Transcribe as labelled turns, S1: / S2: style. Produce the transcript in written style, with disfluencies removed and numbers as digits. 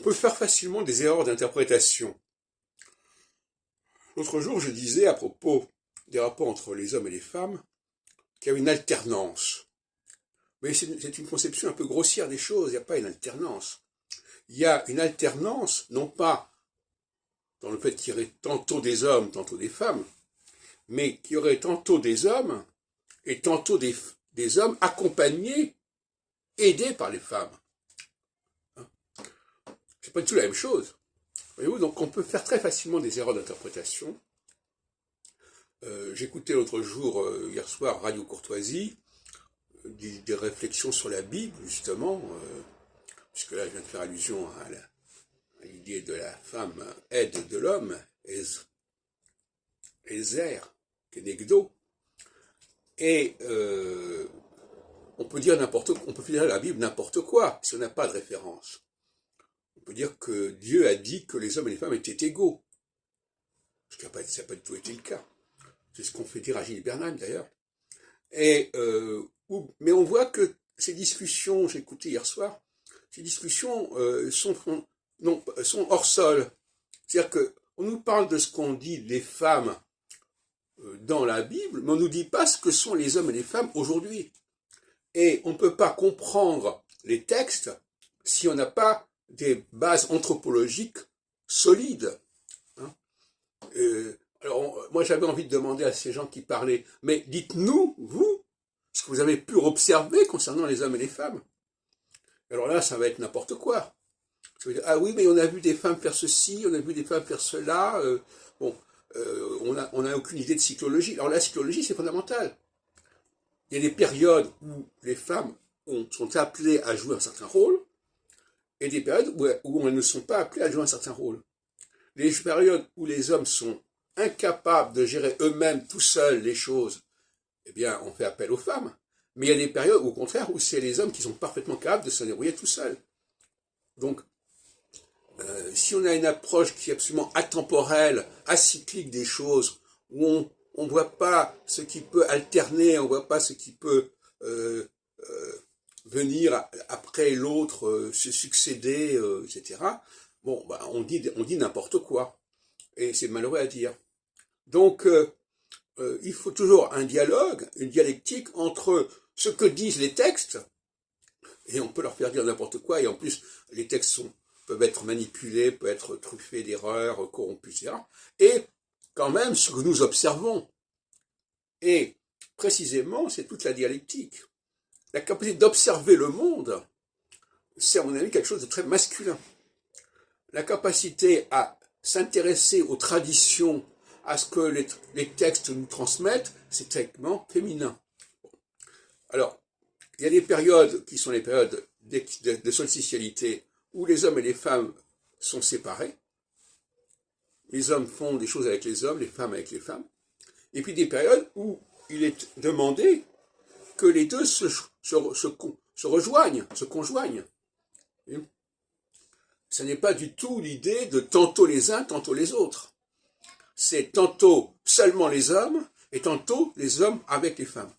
S1: on peut faire facilement des erreurs d'interprétation. L'autre jour, je disais à propos des rapports entre les hommes et les femmes qu'il y avait une alternance. Mais c'est une conception un peu grossière des choses, il n'y a pas une alternance. Il y a une alternance, non pas dans le fait qu'il y aurait tantôt des hommes, tantôt des femmes, mais qu'il y aurait tantôt des hommes et tantôt des hommes accompagnés, aidés par les femmes. C'est pas du tout la même chose. Voyez-vous, donc on peut faire très facilement des erreurs d'interprétation. J'écoutais l'autre jour, hier soir, Radio Courtoisie, des réflexions sur la Bible, justement, puisque là je viens de faire allusion à l'idée de la femme aide de l'homme, Ezer, Kenegdo, et on peut dire la Bible n'importe quoi, si on n'a pas de référence. On peut dire que Dieu a dit que les hommes et les femmes étaient égaux, ce qui n'a pas du tout été le cas. C'est ce qu'on fait dire à Gilles Bernheim d'ailleurs. Mais on voit que ces discussions, j'ai écouté hier soir, ces discussions sont hors sol. C'est-à-dire qu'on nous parle de ce qu'on dit des femmes dans la Bible, mais on ne nous dit pas ce que sont les hommes et les femmes aujourd'hui. Et on ne peut pas comprendre les textes si on n'a pas des bases anthropologiques solides. Alors, moi, j'avais envie de demander à ces gens qui parlaient, mais dites-nous, vous, ce que vous avez pu observer concernant les hommes et les femmes. Alors là, ça va être n'importe quoi. Ça veut dire, ah oui, mais on a vu des femmes faire ceci, on a vu des femmes faire cela. On n'a aucune idée de cyclologie. Alors la cyclologie, c'est fondamental. Il y a des périodes où les femmes sont appelées à jouer un certain rôle, et des périodes où elles ne sont pas appelées à jouer un certain rôle. Les périodes où les hommes sont incapables de gérer eux-mêmes tout seuls les choses, eh bien, on fait appel aux femmes. Mais il y a des périodes, au contraire, où c'est les hommes qui sont parfaitement capables de se débrouiller tout seuls. Donc, si on a une approche qui est absolument atemporelle, acyclique des choses, où on ne voit pas ce qui peut alterner, on ne voit pas ce qui peut venir après l'autre, se succéder, etc., bon, bah, on dit n'importe quoi. Et c'est malheureux à dire. Donc, il faut toujours un dialogue, une dialectique entre ce que disent les textes, et on peut leur faire dire n'importe quoi, et en plus, les textes peuvent être manipulés, peuvent être truffés d'erreurs, corrompus, etc. Et quand même, ce que nous observons. Et précisément, c'est toute la dialectique. La capacité d'observer le monde, c'est à mon avis quelque chose de très masculin. La capacité à s'intéresser aux traditions, à ce que les textes nous transmettent, c'est techniquement féminin. Alors, il y a des périodes qui sont les périodes de solsticialité où les hommes et les femmes sont séparés. Les hommes font des choses avec les hommes, les femmes avec les femmes. Et puis des périodes où il est demandé que les deux se rejoignent, se conjoignent. Ce n'est pas du tout l'idée de tantôt les uns, tantôt les autres. C'est tantôt seulement les hommes et tantôt les hommes avec les femmes.